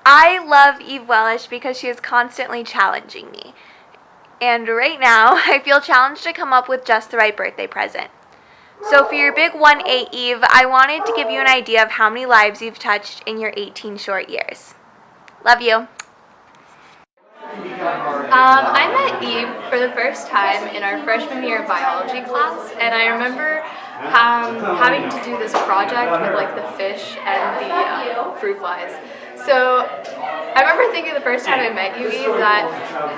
I love Eve Wellish because she is constantly challenging me. And right now, I feel challenged to come up with just the right birthday present. So for your big 1-8 Eve, I wanted to give you an idea of how many lives you've touched in your 18 short years. Love you. I met Eve for the first time in our freshman year biology class, and I remember having to do this project with like the fish and the fruit flies. So I remember thinking the first time I met you, Eve, that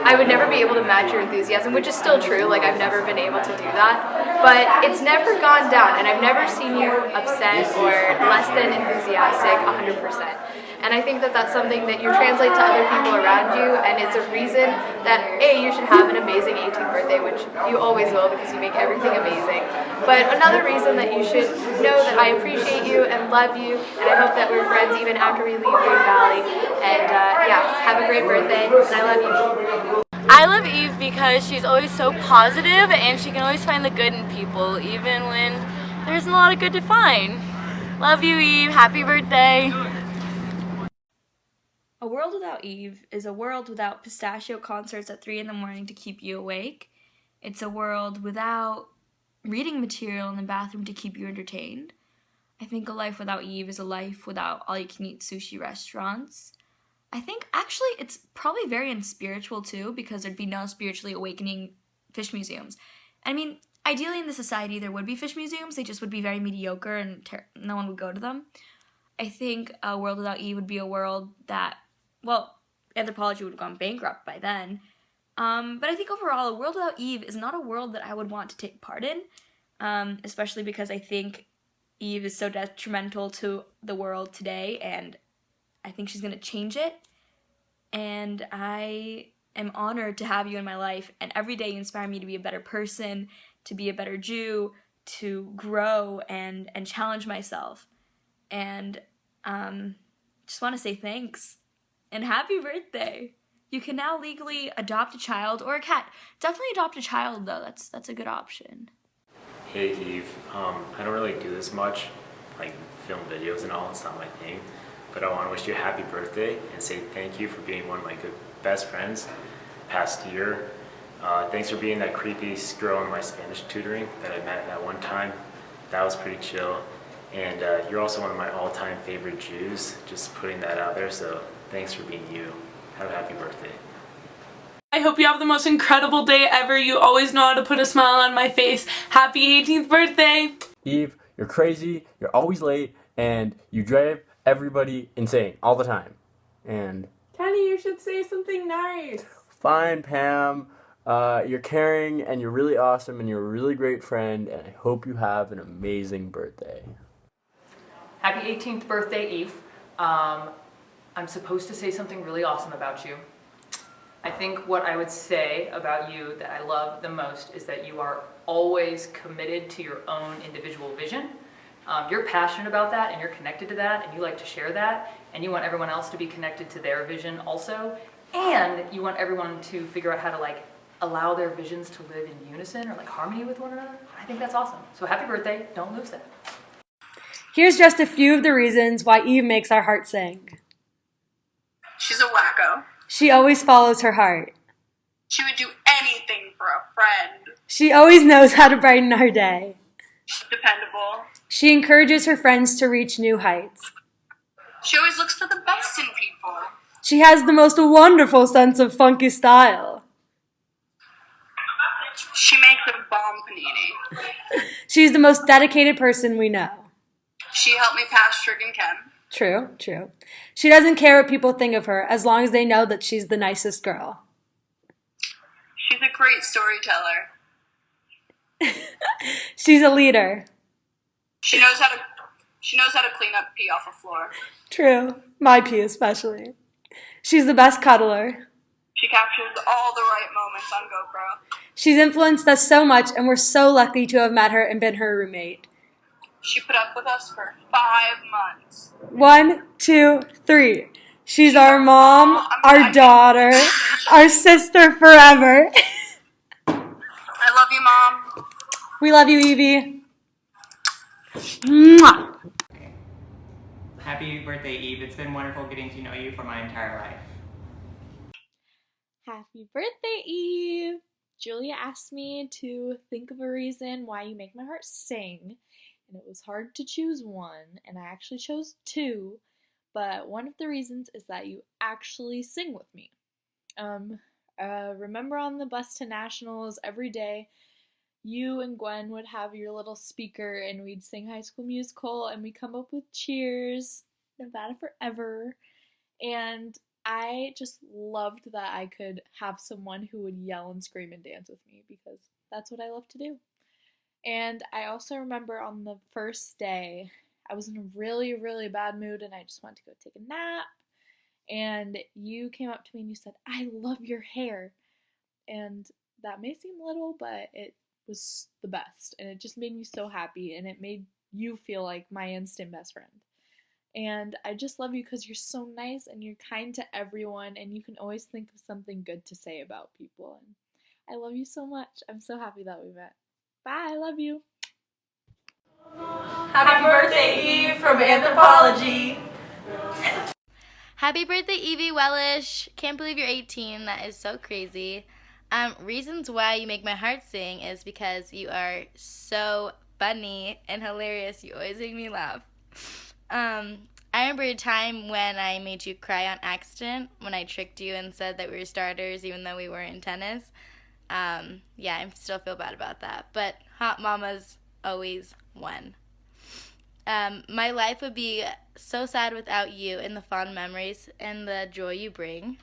I would never be able to match your enthusiasm, which is still true. Like I've never been able to do that, but it's never gone down, and I've never seen you upset or less than enthusiastic 100%. And I think that that's something that you translate to other people around you, and it's a reason that A, you should have an amazing 18th birthday, which you always will because you make everything amazing. But another reason that you should know that I appreciate you and love you, and I hope that we're friends even after we leave Green Valley. And yeah, have a great birthday, and I love you. I love Eve because she's always so positive and she can always find the good in people, even when there isn't a lot of good to find. Love you, Eve. Happy birthday. A world without Eve is a world without pistachio concerts at 3 in the morning to keep you awake. It's a world without reading material in the bathroom to keep you entertained. I think a life without Eve is a life without all-you-can-eat sushi restaurants. I think actually it's probably very unspiritual too, because there'd be no spiritually awakening fish museums. I mean, ideally in the society there would be fish museums, they just would be very mediocre and no one would go to them. I think a world without Eve would be a world that, well, anthropology would have gone bankrupt by then. But I think overall, a world without Eve is not a world that I would want to take part in, especially because I think Eve is so detrimental to the world today, and I think she's going to change it. And I am honored to have you in my life, and every day you inspire me to be a better person, to be a better Jew, to grow and challenge myself. And just want to say thanks. And happy birthday. You can now legally adopt a child or a cat. Definitely adopt a child, though. That's a good option. Hey Eve, I don't really do this much, like film videos and all, it's not my thing, but I want to wish you a happy birthday and say thank you for being one of my good best friends past year. Thanks for being that creepy girl in my Spanish tutoring that I met at one time. That was pretty chill. And you're also one of my all-time favorite Jews, just putting that out there, so thanks for being you. Have a happy birthday. I hope you have the most incredible day ever. You always know how to put a smile on my face. Happy 18th birthday! Eve, you're crazy, you're always late, and you drive everybody insane all the time. And Kenny, you should say something nice. fine, Pam. You're caring, and you're really awesome, and you're a really great friend, and I hope you have an amazing birthday. Happy 18th birthday, Eve. I'm supposed to say something really awesome about you. I think what I would say about you that I love the most is that you are always committed to your own individual vision. You're passionate about that and you're connected to that and you like to share that and you want everyone else to be connected to their vision also, and you want everyone to figure out how to like allow their visions to live in unison or like harmony with one another. I think that's awesome. So happy birthday, don't lose that. Here's just a few of the reasons why Eve makes our heart sing. She's a wacko. She always follows her heart. She would do anything for a friend. She always knows how to brighten our day. She's dependable. She encourages her friends to reach new heights. She always looks for the best in people. She has the most wonderful sense of funky style. She makes a bomb panini. She's the most dedicated person we know. She helped me pass Trig and Chem. True. She doesn't care what people think of her as long as they know that she's the nicest girl. She's a great storyteller. She's a leader. She knows how to clean up pee off a floor. True. My pee especially. She's the best cuddler. She captures all the right moments on GoPro. She's influenced us so much, and we're so lucky to have met her and been her roommate. She put up with us for 5 months. 1, 2, 3. She's our mom, our daughter, our sister forever. I love you, Mom. We love you, Evie. Mwah. Happy birthday, Eve. It's been wonderful getting to know you for my entire life. Happy birthday, Eve! Julia asked me to think of a reason why you make my heart sing, and it was hard to choose one, and I actually chose two, but one of the reasons is that you actually sing with me. Remember on the bus to Nationals every day, you and Gwen would have your little speaker and we'd sing High School Musical and we'd come up with cheers, Nevada Forever, and I just loved that I could have someone who would yell and scream and dance with me because that's what I love to do. And I also remember on the first day, I was in a really, really bad mood and I just wanted to go take a nap. And you came up to me and you said, "I love your hair." And that may seem little, but it was the best. And it just made me so happy and it made you feel like my instant best friend. And I just love you because you're so nice and you're kind to everyone and you can always think of something good to say about people. And I love you so much. I'm so happy that we met. Bye, I love you. Happy birthday, Eve, from Anthropology. Happy birthday, Evie Wellish. Can't believe you're 18. That is so crazy. Reasons why you make my heart sing is because you are so funny and hilarious. You always make me laugh. I remember a time when I made you cry on accident when I tricked you and said that we were starters even though we weren't in tennis. Yeah, I still feel bad about that. But Hot Mama's always won. My life would be so sad without you and the fond memories and the joy you bring.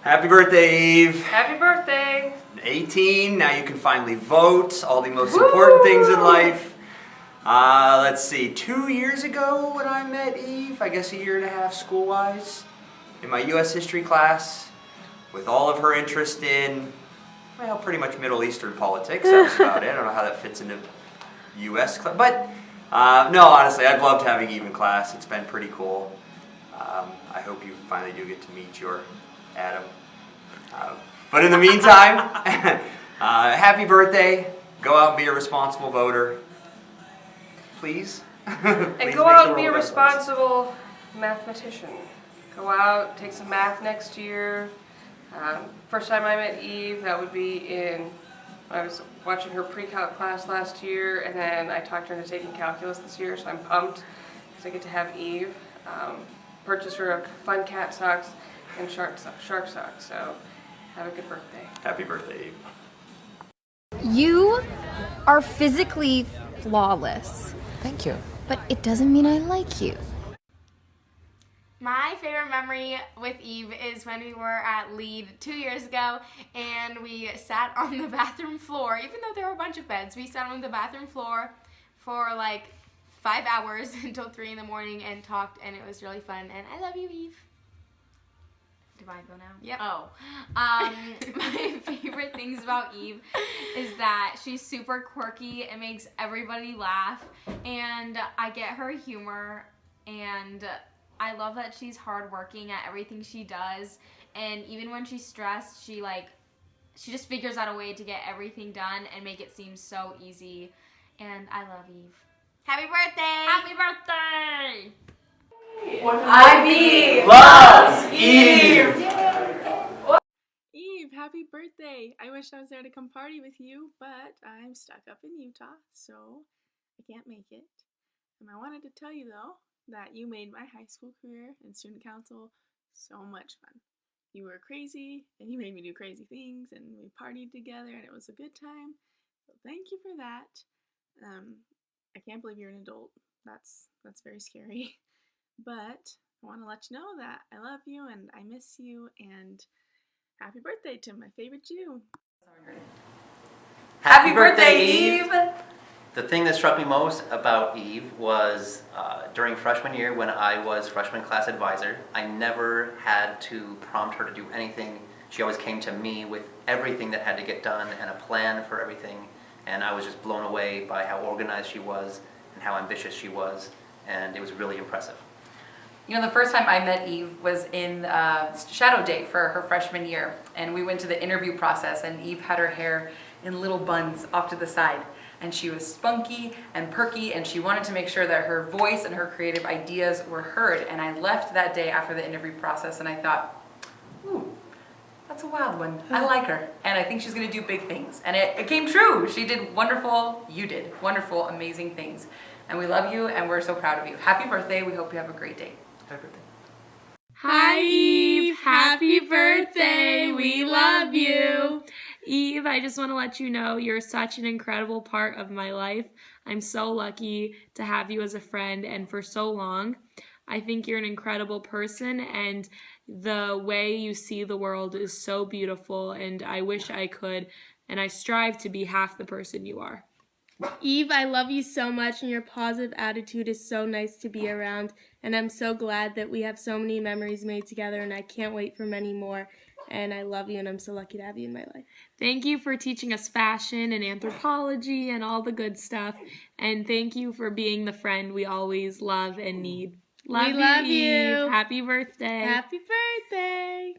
Happy birthday, Eve. Happy birthday. 18, now you can finally vote. All the most important things in life. Let's see, 2 years ago when I met Eve, I guess a year and a half school-wise, in my U.S. history class, with all of her interest in, well, pretty much Middle Eastern politics. That's about it. I don't know how that fits into U.S. class, but no, honestly, I've loved having Eve in class. It's been pretty cool. I hope you finally do get to meet your Adam. But in the meantime, happy birthday. Go out and be a responsible voter. Please. And go out and be a responsible mathematician. Go out, take some math next year. First time I met Eve, that would be I was watching her pre-calc class last year, and then I talked her into taking calculus this year, so I'm pumped because I get to have Eve. Purchased her a fun cat socks and shark socks, so have a good birthday. Happy birthday, Eve. You are physically flawless. Thank you. But it doesn't mean I like you. My favorite memory with Eve is when we were at Lead 2 years ago and we sat on the bathroom floor. Even though there were a bunch of beds, we sat on the bathroom floor for like 5 hours until 3 in the morning and talked, and it was really fun. And I love you, Eve. Do I go now? Yep. Oh. My favorite things about Eve is that she's super quirky and makes everybody laugh, and I get her humor, and I love that she's hardworking at everything she does, and even when she's stressed, she just figures out a way to get everything done and make it seem so easy, and I love Eve. Happy birthday! Happy birthday! IB loves Eve! Eve, happy birthday! I wish I was there to come party with you, but I'm stuck up in Utah, so I can't make it. And I wanted to tell you, though, that you made my high school career and student council so much fun. You were crazy, and you made me do crazy things, and we partied together, and it was a good time. So thank you for that. I can't believe you're an adult. That's very scary. But I want to let you know that I love you and I miss you, and happy birthday to my favorite Jew. Happy birthday, Eve! The thing that struck me most about Eve was during freshman year when I was freshman class advisor, I never had to prompt her to do anything. She always came to me with everything that had to get done and a plan for everything, and I was just blown away by how organized she was and how ambitious she was, and it was really impressive. You know, the first time I met Eve was in Shadow Day for her freshman year, and we went to the interview process, and Eve had her hair in little buns off to the side. and she was spunky and perky, and she wanted to make sure that her voice and her creative ideas were heard. And I left that day after the interview process and I thought, ooh, that's a wild one. I like her, and I think she's gonna do big things. And it came true. She did wonderful, you did wonderful, amazing things. And we love you, and we're so proud of you. Happy birthday. We hope you have a great day. Happy birthday. Hi, Eve. Happy birthday. We love you. Eve, I just want to let you know you're such an incredible part of my life. I'm so lucky to have you as a friend and for so long. I think you're an incredible person, and the way you see the world is so beautiful, and I wish I could, and I strive to be half the person you are. Eve, I love you so much, and your positive attitude is so nice to be around, and I'm so glad that we have so many memories made together, and I can't wait for many more, and I love you, and I'm so lucky to have you in my life. Thank you for teaching us fashion and anthropology and all the good stuff, and thank you for being the friend we always love and need. We love you. Eve. Happy birthday. Happy birthday.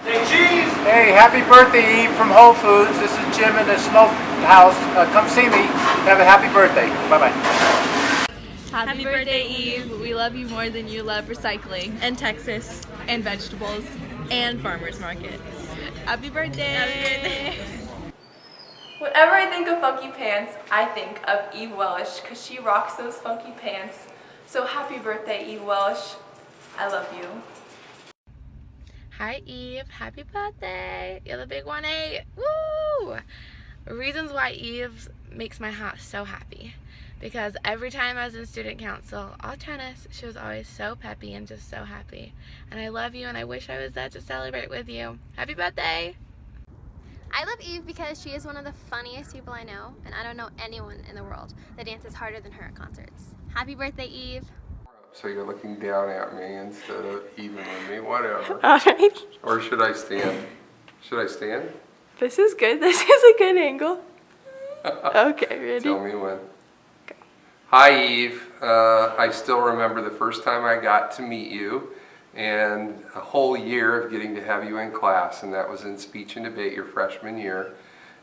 Say cheese! Hey, happy birthday, Eve from Whole Foods. This is Jim in the Smokehouse. Come see me. Have a happy birthday. Bye-bye. Happy birthday, Eve. We love you more than you love recycling and Texas and vegetables and farmers markets. Happy birthday. Happy birthday. Whenever I think of funky pants, I think of Eve Welsh because she rocks those funky pants. So happy birthday, Eve Welsh. I love you. Hi Eve, happy birthday. You're the big 1-8. Woo! Reasons why Eve makes my heart so happy. Because every time I was in student council, all tennis, she was always so peppy and just so happy. And I love you, and I wish I was there to celebrate with you. Happy birthday! I love Eve because she is one of the funniest people I know, and I don't know anyone in the world that dances harder than her at concerts. Happy birthday, Eve. So you're looking down at me instead of even with me, whatever. All right. Or should I stand? Should I stand? This is good. This is a good angle. Okay, ready? Tell me when. Okay. Hi Eve. I still remember the first time I got to meet you and a whole year of getting to have you in class, and that was in speech and debate your freshman year.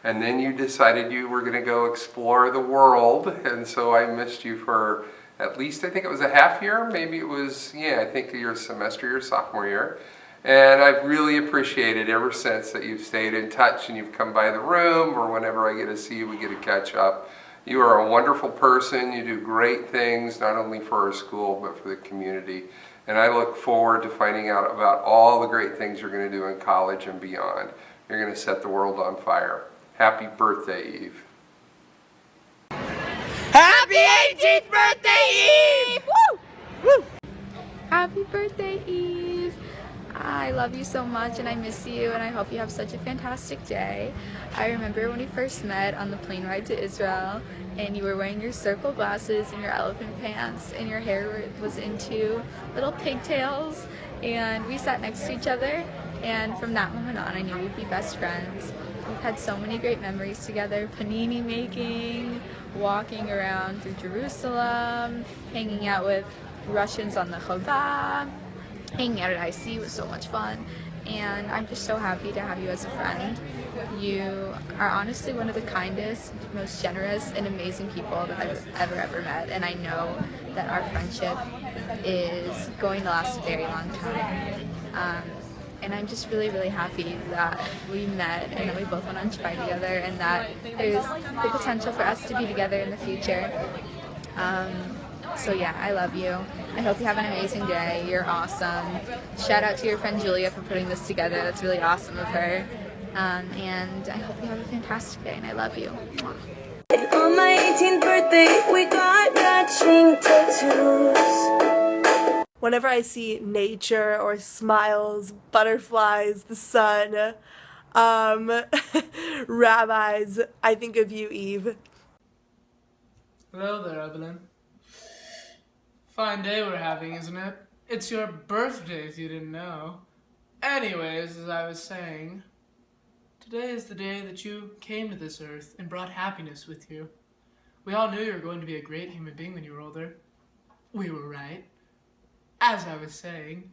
And then you decided you were going to go explore the world, and so I missed you for at least, I think it was a half year, maybe it was, yeah, I think your semester, your sophomore year. And I've really appreciated ever since that you've stayed in touch and you've come by the room, or whenever I get to see you, we get to catch up. You are a wonderful person. You do great things, not only for our school, but for the community. And I look forward to finding out about all the great things you're going to do in college and beyond. You're going to set the world on fire. Happy birthday, Eve. Happy 18th birthday, Eve! Woo! Woo! Happy birthday, Eve! I love you so much and I miss you and I hope you have such a fantastic day. I remember when we first met on the plane ride to Israel and you were wearing your circle glasses and your elephant pants and your hair was into little pigtails, and we sat next to each other, and from that moment on I knew we'd be best friends. We've had so many great memories together, panini making, walking around through Jerusalem, hanging out with Russians on the Chovah, hanging out at IC was so much fun, and I'm just so happy to have you as a friend. You are honestly one of the kindest, most generous, and amazing people that I've ever met, and I know that our friendship is going to last a very long time. And I'm just really happy that we met and that we both went on Shpai together and that there's the potential for us to be together in the future. So yeah, I love you. I hope you have an amazing day. You're awesome. Shout out to your friend Julia for putting this together. That's really awesome of her. And I hope you have a fantastic day and I love you. On my 18th birthday, we got matching tattoos. Whenever I see nature or smiles, butterflies, the sun, rabbis, I think of you, Eve. Hello there, Evelyn. Fine day we're having, isn't it? It's your birthday, if you didn't know. Anyways, as I was saying, today is the day that you came to this earth and brought happiness with you. We all knew you were going to be a great human being when you were older. We were right. As I was saying,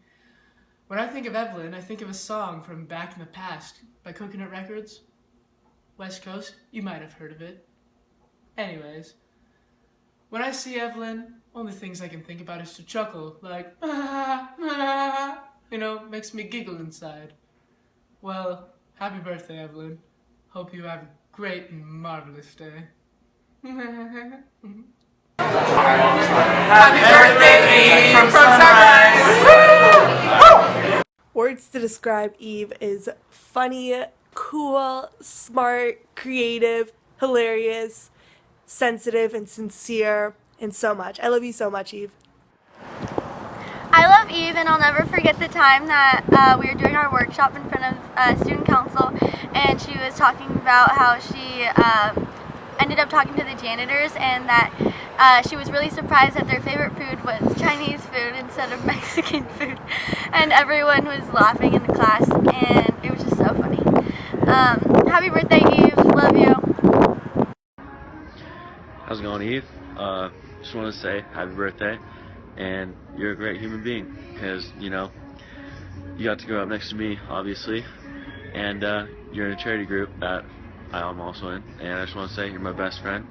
when I think of Evelyn, I think of a song from Back in the Past by Coconut Records. West Coast, you might have heard of it. Anyways, when I see Evelyn, only things I can think about is to chuckle, like, you know, makes me giggle inside. Well, happy birthday, Evelyn. Hope you have a great and marvelous day. Happy birthday, Eve, from Sunrise! Words to describe Eve is funny, cool, smart, creative, hilarious, sensitive, and sincere, and so much. I love you so much, Eve. I love Eve, and I'll never forget the time that we were doing our workshop in front of student council, and she was talking about how she ended up talking to the janitors, and that she was really surprised that their favorite food was Chinese food instead of Mexican food, and everyone was laughing in the class, and it was just so funny. Happy birthday, Eve. Love you. How's it going, Eve? Just want to say happy birthday, and you're a great human being, because, you know, you got to grow up next to me, obviously, and you're in a charity group that I'm also in, and I just want to say you're my best friend,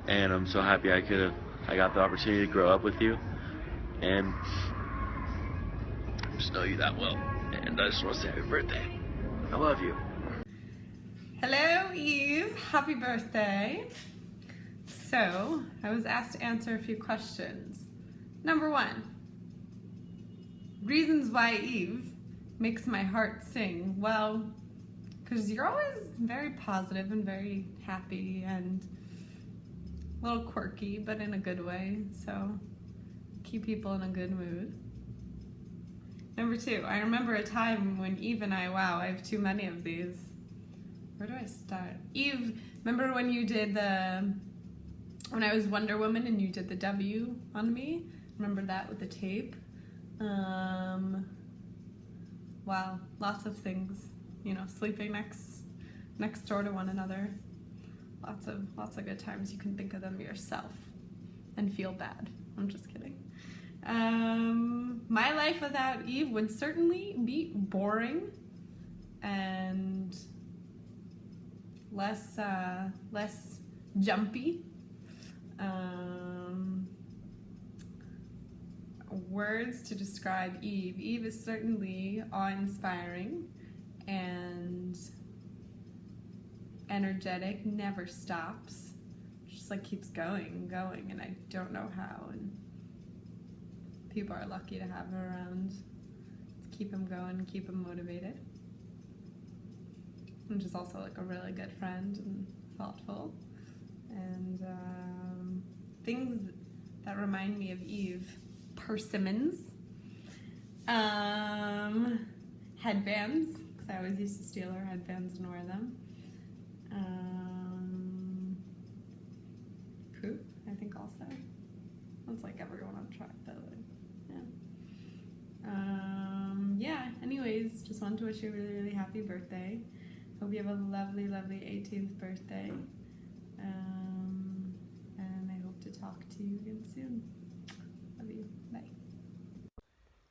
and I'm so happy I got the opportunity to grow up with you, and just know you that well, and I just want to say happy birthday. I love you. Hello, Eve. Happy birthday. So, I was asked to answer a few questions. Number 1, reasons why Eve makes my heart sing. Well, because you're always very positive and very happy and a little quirky, but in a good way, so keep people in a good mood. Number 2, I remember a time when Eve and I have too many of these. Where do I start? Eve, remember when you did when I was Wonder Woman and you did the W on me? Remember that with the tape? Wow, lots of things. You know, sleeping next door to one another. Lots of good times. You can think of them yourself and feel bad. I'm just kidding. My life without Eve would certainly be boring and less jumpy. Words to describe Eve. Eve is certainly awe-inspiring and energetic, never stops, just like keeps going, and I don't know how, and people are lucky to have her around to keep them going, keep them motivated. And she's also like a really good friend and thoughtful, and things that remind me of Eve: persimmons, headbands, because I always used to steal her headbands and wear them. Poop, I think also. That's like everyone on track, but yeah. Anyways, just wanted to wish you a really, really happy birthday. Hope you have a lovely, lovely 18th birthday. And I hope to talk to you again soon. Love you. Bye.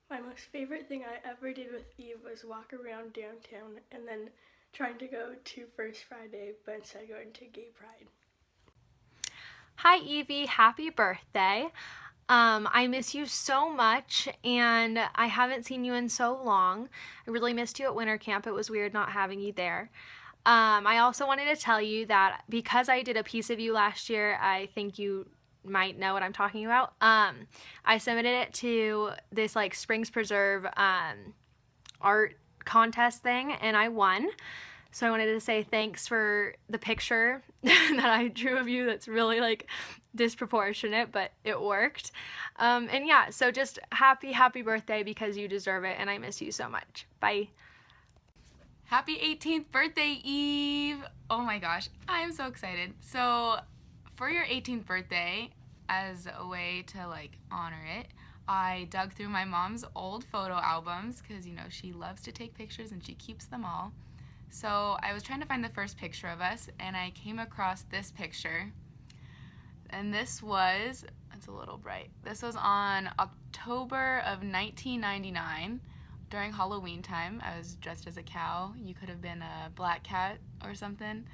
My most favorite thing I ever did with Eve was walk around downtown and then trying to go to First Friday, but instead going to Gay Pride. Hi Evie, happy birthday. I miss you so much, and I haven't seen you in so long. I really missed you at winter camp. It was weird not having you there. I also wanted to tell you that because I did a piece of you last year, I think you might know what I'm talking about. I submitted it to this like Springs Preserve art contest thing, and I won. So I wanted to say thanks for the picture that I drew of you that's really like disproportionate, but it worked. And yeah, so just happy birthday, because you deserve it, and I miss you so much. Bye. Happy 18th birthday, Eve! Oh my gosh, I am so excited. So for your 18th birthday, as a way to like honor it, I dug through my mom's old photo albums, because you know she loves to take pictures and she keeps them all. So I was trying to find the first picture of us, and I came across this picture. And this was, it's a little bright, this was on October of 1999 during Halloween time. I was dressed as a cow. You could have been a black cat or something.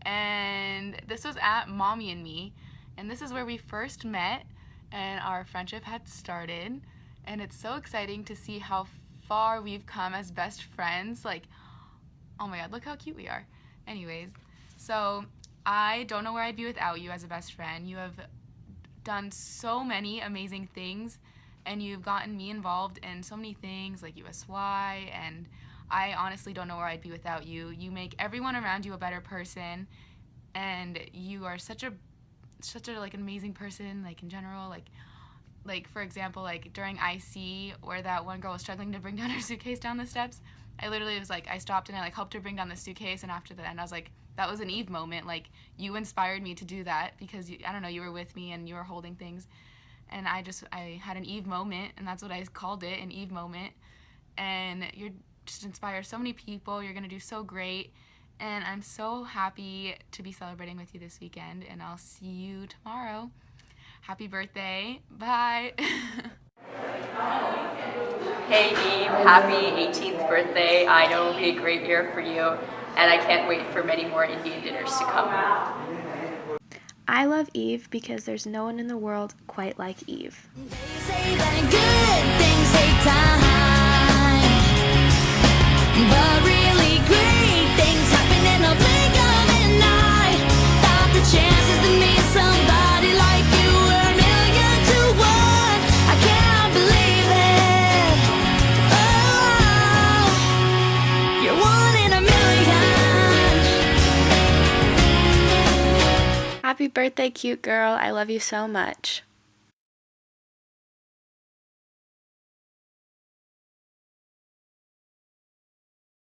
and this was at Mommy and Me, and this is where we first met and our friendship had started, and it's so exciting to see how far we've come as best friends. Like, oh my god, look how cute we are. Anyways, so I don't know where I'd be without you as a best friend. You have done so many amazing things, and you've gotten me involved in so many things like USY, and I honestly don't know where I'd be without you. You make everyone around you a better person, and you are such a like an amazing person, like in general. Like for example, like during IC, where that one girl was struggling to bring down her suitcase down the steps, I literally was like, I stopped and I like helped her bring down the suitcase, and after the end I was like, that was an Eve moment. Like, you inspired me to do that because I don't know, you were with me and you were holding things, and I had an Eve moment, and that's what I called it, an Eve moment. And you're just inspire so many people. You're gonna do so great, and I'm so happy to be celebrating with you this weekend, and I'll see you tomorrow. Happy birthday. Bye. Hey Eve, happy 18th birthday. I know it'll be a great year for you, and I can't wait for many more Indian dinners to come. I love Eve because there's no one in the world quite like Eve. Say that good things take time, but really great things happen in the blink of an eye. Thought the chances to meet somebody like you were 1,000,000 to 1. I can't believe it. Oh, you're 1 in a million. Happy birthday, cute girl. I love you so much.